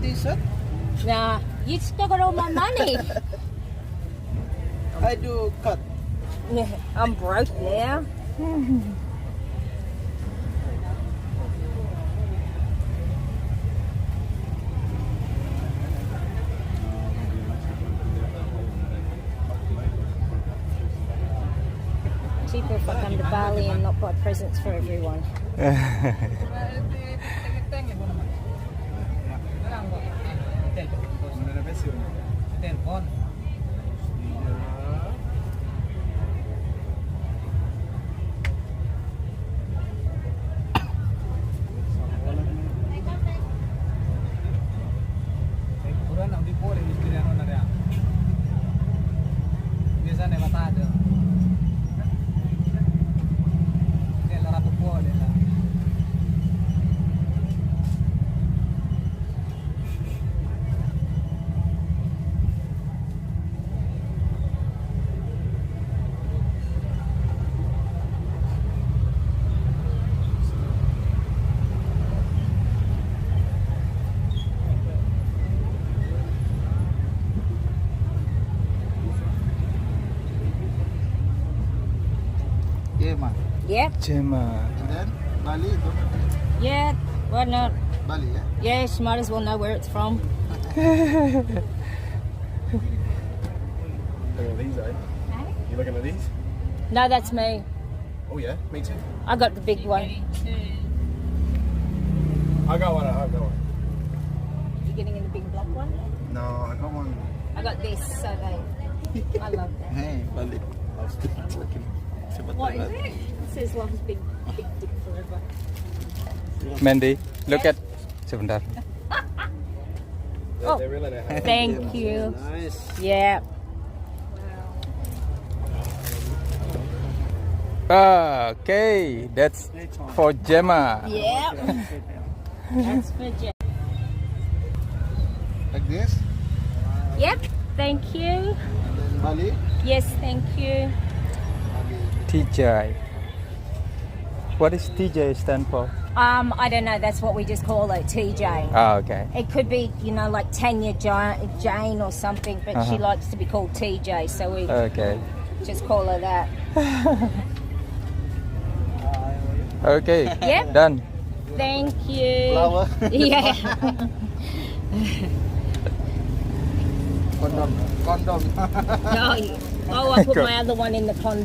t-shirt? Nah, you still got all my money. I do cut. Yeah, I'm broke now. Cheaper if I come to Bali and not buy presents for everyone. Gemma. Yep. Gemma. And then Bali itu. Yeah. Why not? Bali ya. Yeah, she might as well know where it's from. Look at these, eh? You looking at these? No, that's me. Oh yeah, me too. I got the big one. I got one. I got one. You getting in the big black one? No, I got one. I got this, so I love that. Hey, Bali. What is it? It says love's big dick forever. Mandy, look at. Sebentar. Oh, They really know how to- thank you. Nice. Yeah. Okay, that's for Gemma. Yeah. That's for Jen. Like this. Yep. Thank you. And then Bali. Yes, thank you. TJ. What does TJ stand for? I don't know. That's what we just call it, TJ. Oh, okay. It could be, like Tanya Jane or something, but she likes to be called TJ, so we Okay. just call her that. Okay. Yep. Done. Thank you. Flower. Yeah. Condom. No, I put my other one in the condom.